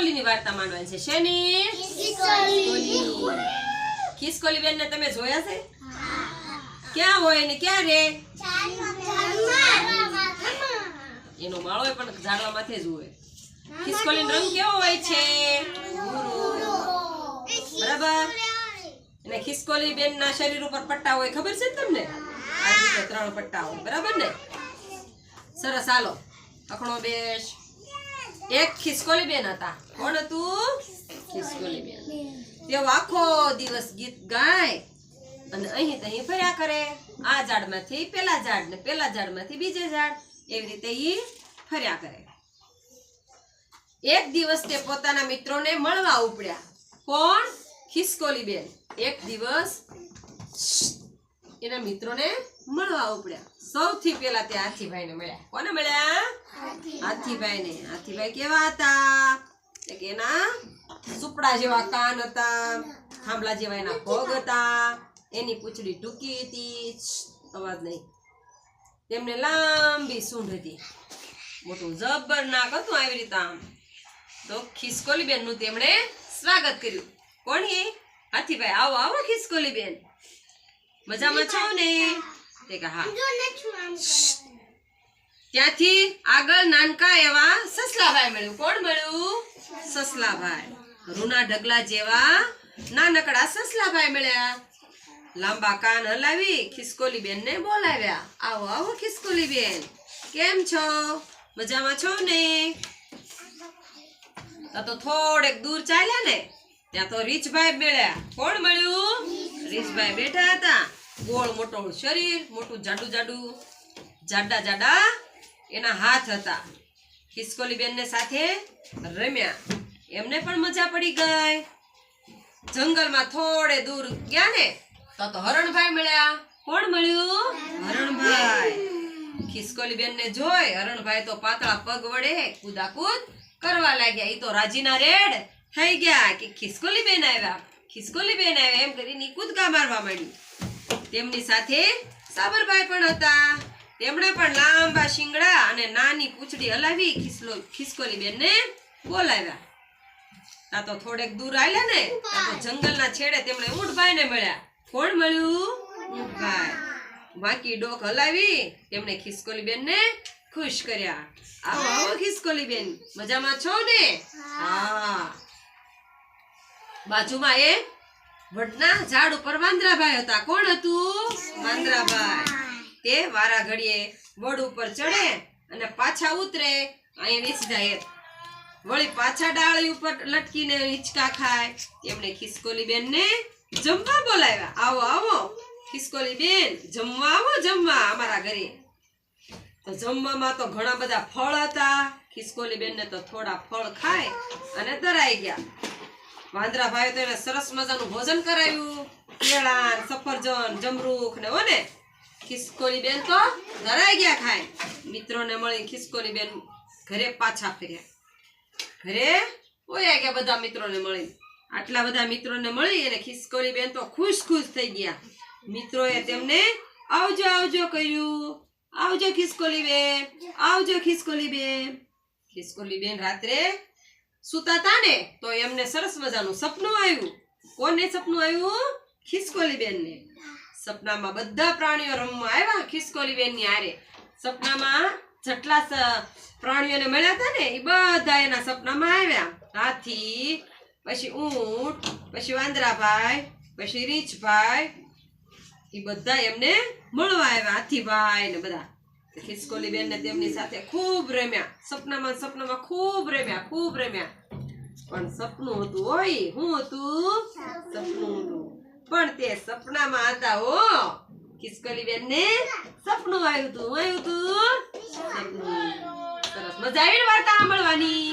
ખિસકોલીની વાર્તા માંડવાની છે. શેની? ખિસકોલી. ખિસકોલી બેન ને તમે જોયા છે? ક્યાં હોય ને ક્યાં રે? એનો માળો પણ ઝાડવા માથે જ હોય. ખિસકોલીનો રંગ કેવો હોય છે? બરાબર. અને ખિસકોલી બેન ના શરીર ઉપર પટ્ટા હોય, ખબર છે ને તમને? આ રીતે 3 પટ્ટા હોય, બરાબર ને? સરસ. હાલો અખણો બેસ. એક ખિસકોલી બેન હતા. કોણ હતું? ખિસકોલી બેન. તેઓ આખો દિવસ ગીત ગાય અને અહીં તહીં ફર્યા કરે. આ ઝાડમાંથી પેલા ઝાડ ને પેલા ઝાડમાંથી બીજે ઝાડ, એવી રીતે ઈ ફર્યા કરે. એક દિવસ તે પોતાના મિત્રોને મળવા ઉપડ્યા. કોણ? ખિસકોલી બેન. એક દિવસ એના મિત્રોને મળવા ઉપડ્યા. સૌથી પહેલા તે હાથીભાઈને મળ્યા. કોને મળ્યા? હાથીભાઈને. હાથીભાઈ કેવા હતા? કે એના સુપડા જેવા કાન હતા, થાંભલા જેવા એના પગ હતા, એની પૂંછડી ટૂંકી હતી, અવાજ નહીં. તેમને લાંબી સૂંઢ હતી, મોટું જબ્બર નાક હતું, આવી રીતે આમ. તો ખિસકોલી બેન નું તેમણે સ્વાગત કર્યું. કોણ? એ હાથીભાઈ. આવો આવો ખિસકોલી બેન, મજામાં છો ને? તે કહે હા. ત્યાંથી આગળ નાનકા એવા સસલાભાઈ મળ્યું. કોણ મળ્યું? સસલાભાઈ. રૂના ઢગલા જેવા નાનકડા સસલાભાઈ મળ્યા. લાંબા કાન હલાવી ખિસકોલી બેન ને બોલાવ્યા. આવો આવો ખિસકોલી બેન, કેમ છો? મજામાં છો ને? તો થોડેક દૂર ચાલ્યા ને ત્યાં તો રીછભાઈ મળ્યા. કોણ મળ્યું? રીછભાઈ બેઠા હતા. ગોળ મોટો શરીર, મોટું જાડું જાડું, જાડા જાડા એના હાથ હતા. ખિસકોલી બેન ને સાથે રમ્યા. એમને પણ મજા પડી ગઈ. જંગલમાં થોડે દૂર ગયા ને તો હરણભાઈ મળ્યા. કોણ મળ્યું? હરણભાઈ. ખિસકોલી બેન ને જોઈ હરણભાઈ તો પાતળા પગ વડે કૂદાકૂદ કરવા લાગ્યા. ઈ તો રાજીના રેડ થઈ ગયા કે ખિસકોલી બેન આવ્યા, ખિસકોલી બેન આવ્યા એમ કરીને કૂદકા મારવા માંડ્યું. તેમની સાથે સાબરભાઈ પણ હતા. તેમણે પણ લાંબા શિંગડા અને નાની પૂંછડી હલાવી ખિસકોલી બેન ને બોલાવ્યા. તા તો થોડેક દૂર આવ્યા ને તો જંગલના છેડે તેમણે ઊંટભાઈ ને મળ્યા. કોણ મળ્યું? ઊંટભાઈ. વાંકી ડોક હલાવી તેમણે ખિસકોલી બેન ને ખુશ કર્યા. આવો આવો ખિસકોલી બેન, મજામાં છો ને? હા. બાજુમાં એક વડના ઝાડ ઉપર વાંદરાભાઈ હતા. કોણ હતું? વાંદરાભાઈ. તે વારા ઘડીએ વડ ઉપર ચડે અને પાછા ઉતરે, અહીં બેસી જાય, વળી પાછા ડાળી ઉપર લટકીને હિંચકા ખાય. તેમણે ખિસકોલી બેન ને જમવા બોલાવ્યા. આવો આવો ખિસકોલી બેન, જમવા આવો, જમવા અમારા ઘરે. તો જમવામાં તો ઘણા બધા ફળ હતા. ખિસકોલી બેન ને તો થોડા ફળ ખાય અને ધરાઈ ગયા. વાંદરાભાઈ તો એને સરસ મજાનું ભોજન કરાવ્યું. કેળા, સફરજન, જમરૂખ ને ઓને. ખિસકોલી બેન તો ધરાઈ ગયા ખાય. મિત્રોને મળી ખિસકોલી બેન ઘરે પાછા ફર્યા. ઘરે ઓયા ગયા બધા મિત્રોને મળી. આટલા બધા મિત્રોને મળી અને ખિસકોલી બેન તો ખુશ ખુશ થઈ ગયા. મિત્રોએ તેમને આવજો આવજો કહ્યું. આવજો ખિસકોલી બેન, આવજો ખિસકોલી બેન. ખિસકોલી બેન રાત્રે સુતા તા ને તો એમને સરસ મજાનું સપનું આવ્યું. કોને સપનું આવ્યું? ખિસકોલી બેન ને. સપનામાં બધા પ્રાણીઓ રમવા આવ્યા ખિસકોલી બેન ની હારે. સપનામાં જેટલા પ્રાણીઓને મળ્યા હતા ને એ બધા એના સપનામાં આવ્યા. હાથી, પછી ઊંટ, પછી વાંદરાભાઈ, પછી રીંછભાઈ, એ બધા એમને મળવા આવ્યા. હાથીભાઈ ને બધા. ખિસકોલી બેન ને તેમની સાથે ખૂબ રમ્યા. સપનામાં ખૂબ રમ્યા, ખૂબ રમ્યા. પણ સપનું હતું હોય. શું હતું? સપનું હતું. પણ તે સપનામાં હતા હો. ખિસકોલી બેન ને સપનું આવ્યું હતું. આવ્યું હતું સપનું. સરસ. મજા આવી ને વાર્તા સાંભળવાની?